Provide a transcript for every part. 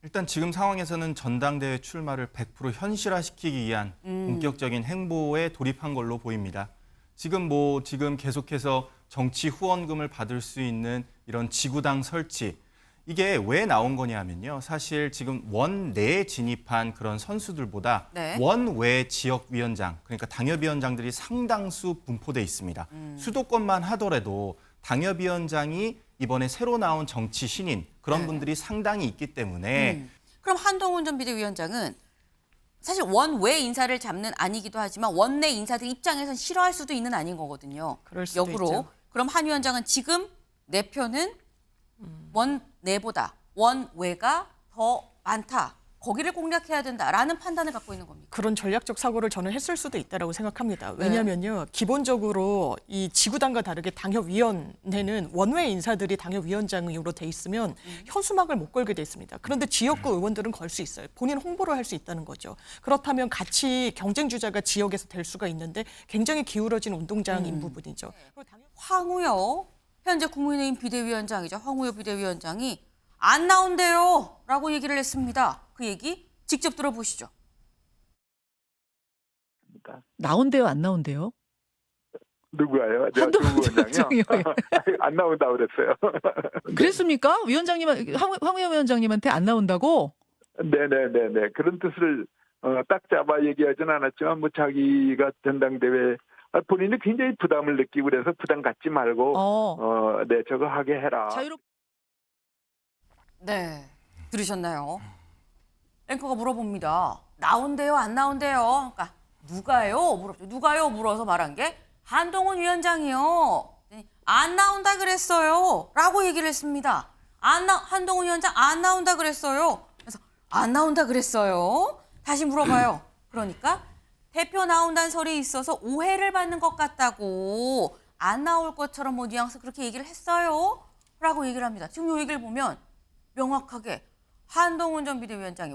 일단 지금 상황에서는 전당대회 출마를 100% 현실화시키기 위한 본격적인 행보에 돌입한 걸로 보입니다. 지금 계속해서 정치 후원금을 받을 수 있는 이런 지구당 설치, 이게 왜 나온 거냐면요. 사실 지금 원내에 진입한 그런 선수들보다 네. 원외 지역위원장, 그러니까 당협위원장들이 상당수 분포돼 있습니다. 수도권만 하더라도 당협위원장이 이번에 새로 나온 정치 신인, 그런 네. 분들이 상당히 있기 때문에 그럼 한동훈 전 비대위원장은 사실 원외 인사를 잡는 안이기도 하지만 원내 인사들 입장에선 싫어할 수도 있는 안인 거거든요. 그럴 수도 역으로. 있죠. 그럼 한 위원장은 지금 내 표는 원내보다 원외가 더 많다. 거기를 공략해야 된다라는 판단을 갖고 있는 겁니다. 그런 전략적 사고를 저는 했을 수도 있다고 생각합니다. 왜냐하면요, 기본적으로 이 지구당과 다르게 당협위원회는 원외 인사들이 당협위원장으로 돼 있으면 현수막을 못 걸게 돼 있습니다. 그런데 지역구 의원들은 걸 수 있어요. 본인 홍보를 할 수 있다는 거죠. 그렇다면 같이 경쟁 주자가 지역에서 될 수가 있는데 굉장히 기울어진 운동장인 부분이죠. 그리고 황우여 현재 국민의힘 비대위원장이죠. 황우여 비대위원장이 안 나온대요 라고 얘기를 했습니다. 그 얘기 직접 들어보시죠. 나온대요, 안 나온대요? 누구예요? 한동훈 위원장이요? 안 나온다 그랬어요. 그랬습니까? 위원장님, 황우여 위원장님한테 안 나온다고? 네네네네. 그런 뜻을 딱 잡아 얘기하진 않았지만 뭐 자기가 전당대회 본인이 굉장히 부담을 느끼고 그래서 부담 갖지 말고 네 저거 하게 해라. 네, 들으셨나요? 앵커가 물어봅니다. 나온대요, 안 나온대요? 그러니까 누가요? 물었죠. 누가요? 물어서 말한 게 한동훈 위원장이요. 안 나온다 그랬어요. 라고 얘기를 했습니다. 한동훈 위원장 안 나온다 그랬어요. 그래서 안 나온다 그랬어요. 다시 물어봐요. 그러니까 대표 나온다는 설이 있어서 오해를 받는 것 같다고 안 나올 것처럼 뭐 뉘앙스 그렇게 얘기를 했어요. 라고 얘기를 합니다. 지금 이 얘기를 보면 명확하게 한동훈 전 비대위원장이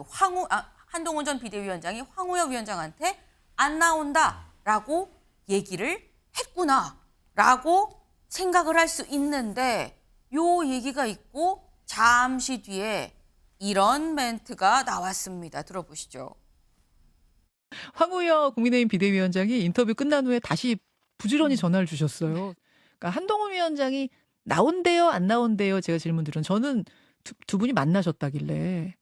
황우여 위원장한테 안 나온다라고 얘기를 했구나라고 생각을 할 수 있는데 요 얘기가 있고 잠시 뒤에 이런 멘트가 나왔습니다. 들어보시죠. 황우여 국민의힘 비대위원장이 인터뷰 끝난 후에 다시 부지런히 전화를 주셨어요. 그러니까 한동훈 위원장이 나온대요, 안 나온대요? 제가 질문 드린 저는 두 분이 만나셨다길래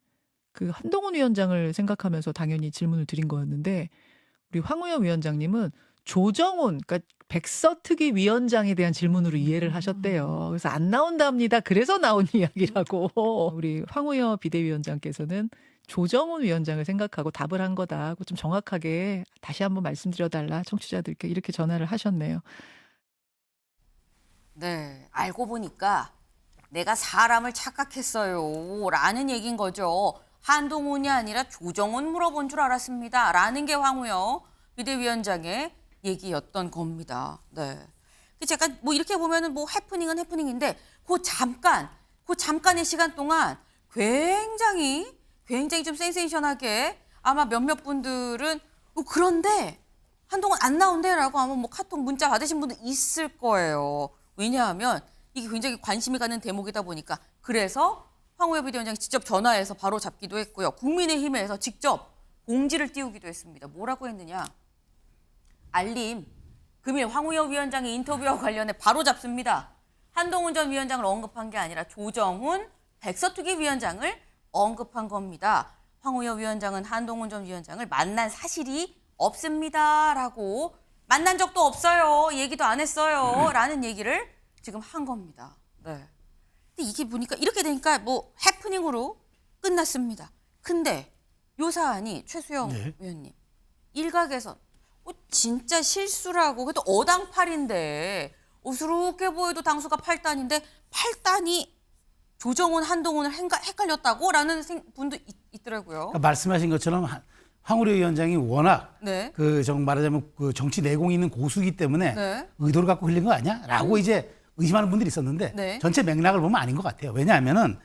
그 한동훈 위원장을 생각하면서 당연히 질문을 드린 거였는데 우리 황우여 위원장님은 조정훈, 그러니까 백서특위 위원장에 대한 질문으로 이해를 하셨대요. 그래서 안 나온답니다. 그래서 나온 이야기라고. 우리 황우여 비대위원장께서는 조정훈 위원장을 생각하고 답을 한 거다. 좀 정확하게 다시 한번 말씀드려달라. 청취자들께 이렇게 전화를 하셨네요. 네, 알고 보니까 내가 사람을 착각했어요. 라는 얘기인 거죠. 한동훈이 아니라 조정훈 물어본 줄 알았습니다. 라는 게 황우여 비대위원장의 얘기였던 겁니다. 네. 약간 뭐 이렇게 보면은 뭐 해프닝은 해프닝인데 그 잠깐의 시간 동안 굉장히 좀 센세이션하게 아마 몇몇 분들은 그런데 한동훈 안 나온대라고 아마 뭐 카톡 문자 받으신 분들 있을 거예요. 왜냐하면 이게 굉장히 관심이 가는 대목이다 보니까 그래서 황우여 비대위원장이 직접 전화해서 바로 잡기도 했고요. 국민의힘에서 직접 공지를 띄우기도 했습니다. 뭐라고 했느냐. 알림, 금일 황우여 위원장의 인터뷰와 관련해 바로 잡습니다. 한동훈 전 위원장을 언급한 게 아니라 조정훈 백서특위 위원장을 언급한 겁니다. 황우여 위원장은 한동훈 전 위원장을 만난 사실이 없습니다. 라고 만난 적도 없어요. 얘기도 안 했어요. 라는 얘기를 지금 한 겁니다. 네. 근데 이게 보니까 이렇게 되니까 뭐 해프닝으로 끝났습니다. 근데 요 사안이 최수영 의원님 일각에서 진짜 실수라고 그래도 어당팔인데 어수룩해 보여도 당수가 8단인데 8단이 조정훈 한동훈을 헷갈렸다고 라는 분도 있더라고요. 그러니까 말씀하신 것처럼 황우여 위원장이 워낙 네. 말하자면 그 정치 내공이 있는 고수이기 때문에 네. 의도를 갖고 흘린 거 아니야?라고 이제 의심하는 분들이 있었는데 네. 전체 맥락을 보면 아닌 것 같아요. 왜냐하면은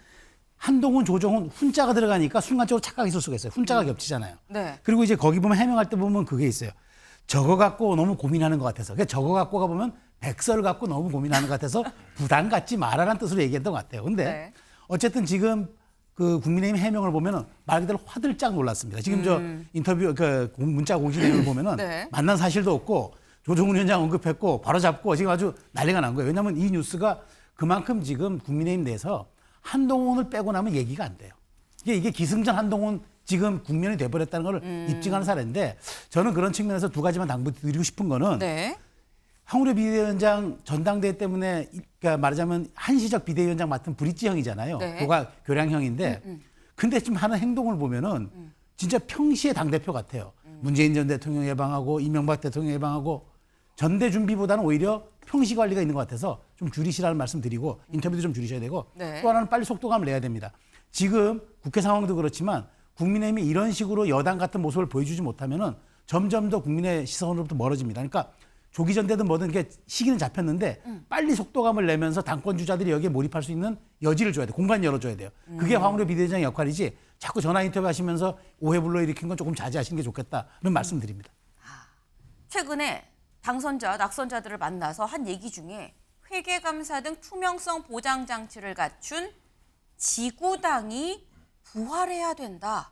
한동훈, 조정훈 훈자가 들어가니까 순간적으로 착각이 있을 수가 있어요. 훈자가 겹치잖아요. 네. 그리고 이제 거기 보면 해명할 때 보면 그게 있어요. 저거 갖고 너무 고민하는 것 같아서. 그러니까 저거 갖고가 보면 백서를 갖고 너무 고민하는 것 같아서 부담 갖지 마라라는 뜻으로 얘기했던 것 같아요. 근데 네. 어쨌든 지금 그 국민의힘 해명을 보면은 말 그대로 화들짝 놀랐습니다. 지금 저 인터뷰 그 문자 공지 내용을 보면은 네. 만난 사실도 없고 조정훈 위원장 언급했고 바로 잡고 지금 아주 난리가 난 거예요. 왜냐하면 이 뉴스가 그만큼 지금 국민의힘 내에서 한동훈을 빼고 나면 얘기가 안 돼요. 이게 기승전 한동훈 지금 국면이 돼버렸다는 걸 입증하는 사례인데 저는 그런 측면에서 두 가지만 당부드리고 싶은 거는 네. 황우려 비대위원장 전당대회 때문에 그러니까 말하자면 한시적 비대위원장 맡은 브릿지형이잖아요. 네. 교량형인데 근데 지금 하는 행동을 보면은 진짜 평시의 당대표 같아요. 문재인 전 대통령 예방하고 이명박 대통령 예방하고 전대 준비보다는 오히려 평시 관리가 있는 것 같아서 좀 줄이시라는 말씀 드리고 인터뷰도 좀 줄이셔야 되고 네. 또 하나는 빨리 속도감을 내야 됩니다. 지금 국회 상황도 그렇지만 국민의힘이 이런 식으로 여당 같은 모습을 보여주지 못하면은 점점 더 국민의 시선으로부터 멀어집니다. 그러니까 조기 전대든 뭐든 이게 시기는 잡혔는데 빨리 속도감을 내면서 당권 주자들이 여기에 몰입할 수 있는 여지를 줘야 돼. 공간 열어줘야 돼요. 그게 황우려 비대위원장의 역할이지 자꾸 전화 인터뷰 하시면서 오해 불러일으킨 건 조금 자제하시는 게 좋겠다. 이런 말씀 드립니다. 최근에 당선자, 낙선자들을 만나서 한 얘기 중에 회계감사 등 투명성 보장 장치를 갖춘 지구당이 부활해야 된다.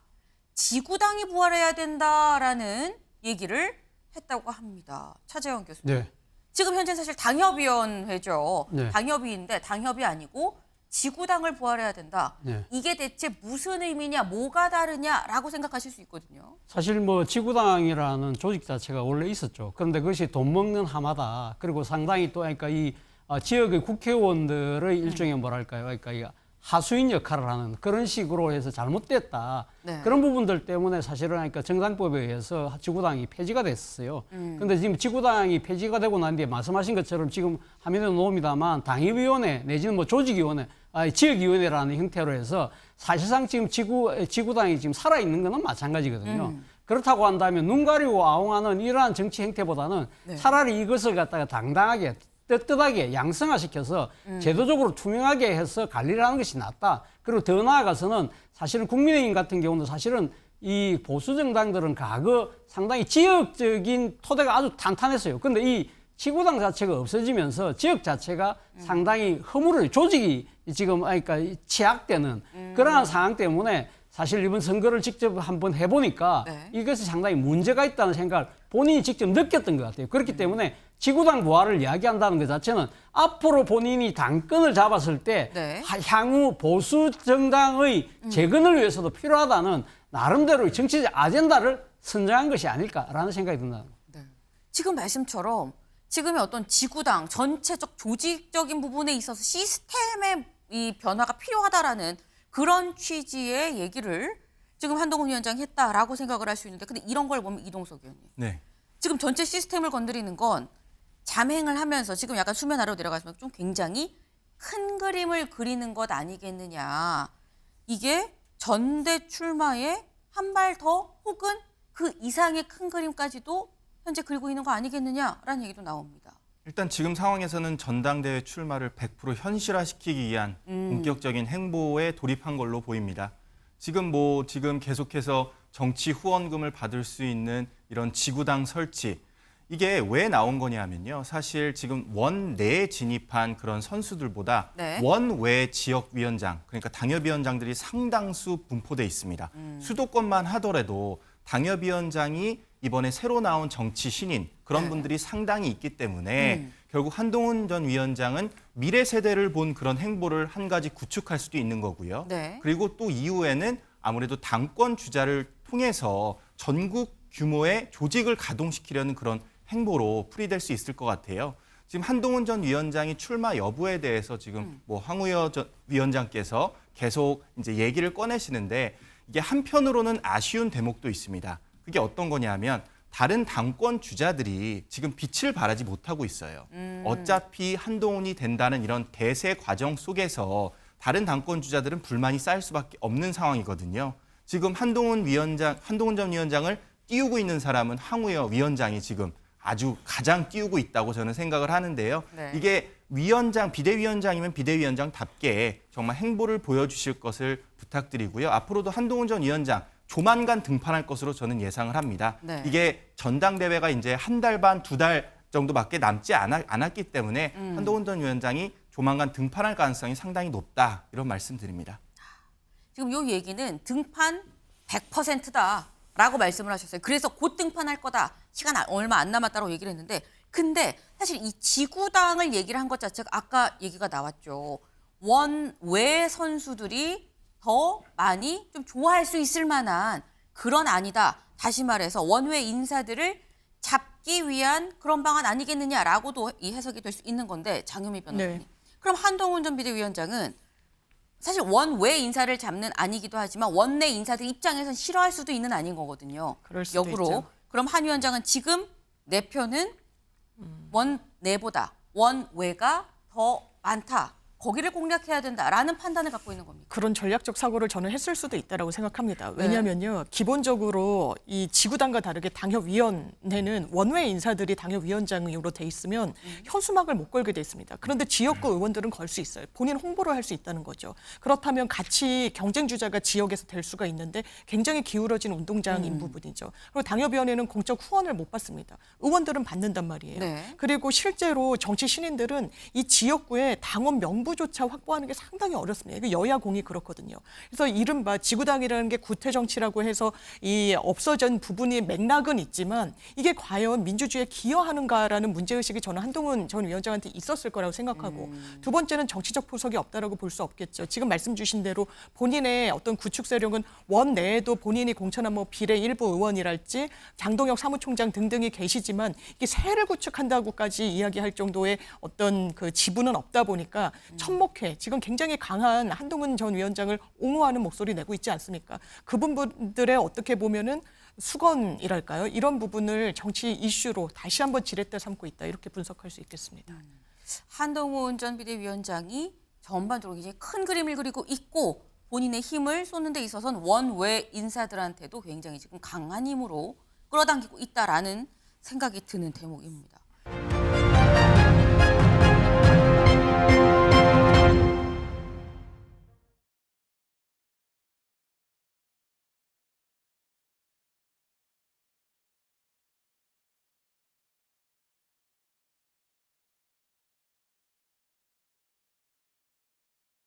지구당이 부활해야 된다라는 얘기를 했다고 합니다. 차재원 교수님. 네. 지금 현재 사실 당협위원회죠. 네. 당협위인데 당협이 아니고 지구당을 부활해야 된다. 네. 이게 대체 무슨 의미냐, 뭐가 다르냐라고 생각하실 수 있거든요. 사실 뭐 지구당이라는 조직 자체가 원래 있었죠. 그런데 그것이 돈 먹는 하마다 그리고 상당히 또 그러니까 이 지역의 국회의원들의 일종의 뭐랄까요, 그러니까 이 하수인 역할을 하는 그런 식으로 해서 잘못됐다. 네. 그런 부분들 때문에 사실은 그러니까 정당법에 의해서 지구당이 폐지가 됐었어요. 그런데 지금 지구당이 폐지가 되고 난 뒤에 말씀하신 것처럼 지금 화면에 놓습니다만 당협위원회 내지는 뭐 조직위원회, 지역위원회라는 형태로 해서 사실상 지금 지구당이 지금 살아있는 것은 마찬가지거든요. 그렇다고 한다면 눈 가리고 아웅하는 이러한 정치 행태보다는 네. 차라리 이것을 갖다가 당당하게 떳떳하게 양성화시켜서 제도적으로 투명하게 해서 관리를 하는 것이 낫다. 그리고 더 나아가서는 사실은 국민의힘 같은 경우는 사실은 이 보수 정당들은 과거 상당히 지역적인 토대가 아주 탄탄했어요. 그런데 이 지구당 자체가 없어지면서 지역 자체가 상당히 허물을 조직이 지금 그러니까 취약되는 그러한 상황 때문에 사실 이번 선거를 직접 한번 해보니까 네. 이것이 상당히 문제가 있다는 생각을 본인이 직접 느꼈던 것 같아요. 그렇기 때문에 지구당 부활을 이야기한다는 것 자체는 앞으로 본인이 당권을 잡았을 때 네. 향후 보수 정당의 재건을 위해서도 필요하다는 나름대로의 정치적 아젠다를 선정한 것이 아닐까라는 생각이 든다. 네. 지금 말씀처럼 지금의 어떤 지구당 전체적 조직적인 부분에 있어서 시스템의 이 변화가 필요하다라는 그런 취지의 얘기를 지금 한동훈 위원장이 했다라고 생각을 할 수 있는데 근데 이런 걸 보면 이동석 의원님. 네. 지금 전체 시스템을 건드리는 건 잠행을 하면서 지금 약간 수면 아래로 내려가시면 좀 굉장히 큰 그림을 그리는 것 아니겠느냐. 이게 전대 출마에 한 발 더 혹은 그 이상의 큰 그림까지도 현재 그리고 있는 거 아니겠느냐라는 얘기도 나옵니다. 일단 지금 상황에서는 전당대회 출마를 100% 현실화시키기 위한 본격적인 행보에 돌입한 걸로 보입니다. 지금 계속해서 정치 후원금을 받을 수 있는 이런 지구당 설치, 이게 왜 나온 거냐면요. 사실 지금 원내에 진입한 그런 선수들보다 네. 원외 지역위원장, 그러니까 당협위원장들이 상당수 분포돼 있습니다. 수도권만 하더라도 당협위원장이 이번에 새로 나온 정치 신인 그런 네. 분들이 상당히 있기 때문에 결국 한동훈 전 위원장은 미래 세대를 본 그런 행보를 한 가지 구축할 수도 있는 거고요. 네. 그리고 또 이후에는 아무래도 당권 주자를 통해서 전국 규모의 조직을 가동시키려는 그런 행보로 풀이될 수 있을 것 같아요. 지금 한동훈 전 위원장이 출마 여부에 대해서 지금 황우여 전 위원장께서 계속 이제 얘기를 꺼내시는데 이게 한편으로는 아쉬운 대목도 있습니다. 그게 어떤 거냐면 다른 당권 주자들이 지금 빛을 발하지 못하고 있어요. 어차피 한동훈이 된다는 이런 대세 과정 속에서 다른 당권 주자들은 불만이 쌓일 수밖에 없는 상황이거든요. 지금 한동훈 전 위원장을 띄우고 있는 사람은 황우여 위원장이 지금 아주 가장 띄우고 있다고 저는 생각을 하는데요. 네. 이게 비대위원장이면 비대위원장답게 정말 행보를 보여주실 것을 부탁드리고요. 앞으로도 한동훈 전 위원장 조만간 등판할 것으로 저는 예상을 합니다. 네. 이게 전당대회가 이제 한 달 반, 2달 정도밖에 남지 않았기 때문에 한동훈 전 위원장이 조만간 등판할 가능성이 상당히 높다. 이런 말씀드립니다. 지금 이 얘기는 등판 100%다라고 말씀을 하셨어요. 그래서 곧 등판할 거다. 시간 얼마 안 남았다고 얘기를 했는데 근데 사실 이 지구당을 얘기를 한 것 자체가 아까 얘기가 나왔죠. 원외 선수들이 더 많이 좀 좋아할 수 있을 만한 그런 안이다. 다시 말해서 원외 인사들을 잡기 위한 그런 방안 아니겠느냐라고도 이 해석이 될 수 있는 건데 장유미 변호사님. 네. 그럼 한동훈 전 비대위원장은 사실 원외 인사를 잡는 안이기도 하지만 원내 인사들 입장에선 싫어할 수도 있는 안인 거거든요. 그럴 수도 역으로. 있죠. 그럼 한 위원장은 지금 내 표는 원내보다 원외가 더 많다. 거기를 공략해야 된다라는 판단을 갖고 있는 겁니다. 그런 전략적 사고를 저는 했을 수도 있다라고 생각합니다. 왜냐하면요, 기본적으로 이 지구당과 다르게 당협위원회는 원외 인사들이 당협위원장으로 돼 있으면 현수막을 못 걸게 돼 있습니다. 그런데 지역구 의원들은 걸 수 있어요. 본인 홍보를 할 수 있다는 거죠. 그렇다면 같이 경쟁 주자가 지역에서 될 수가 있는데 굉장히 기울어진 운동장인 부분이죠. 그리고 당협위원회는 공적 후원을 못 받습니다. 의원들은 받는단 말이에요. 네. 그리고 실제로 정치 신인들은 이 지역구에 당원 명부조차 확보하는 게 상당히 어렵습니다. 이게 여야 공이 그렇거든요. 그래서 이른바 지구당이라는 게 구태 정치라고 해서 이 없어진 부분이 맥락은 있지만 이게 과연 민주주의에 기여하는가라는 문제의식이 저는 한동훈 전 위원장한테 있었을 거라고 생각하고 두 번째는 정치적 포석이 없다라고 볼 수 없겠죠. 지금 말씀 주신 대로 본인의 어떤 구축 세력은 원 내에도 본인이 공천한 뭐 비례 일부 의원이랄지 장동혁 사무총장 등등이 계시지만 이게 세를 구축한다고까지 이야기할 정도의 어떤 그 지분은 없다 보니까 천목회 지금 굉장히 강한 한동훈 전 위원장을 옹호하는 목소리 내고 있지 않습니까? 그분들의 어떻게 보면은 수건이랄까요? 이런 부분을 정치 이슈로 다시 한번 지렛대 삼고 있다 이렇게 분석할 수 있겠습니다. 한동훈 전 비대위원장이 전반적으로 굉장히 큰 그림을 그리고 있고 본인의 힘을 쏟는 데 있어서는 원외 인사들한테도 굉장히 지금 강한 힘으로 끌어당기고 있다라는 생각이 드는 대목입니다.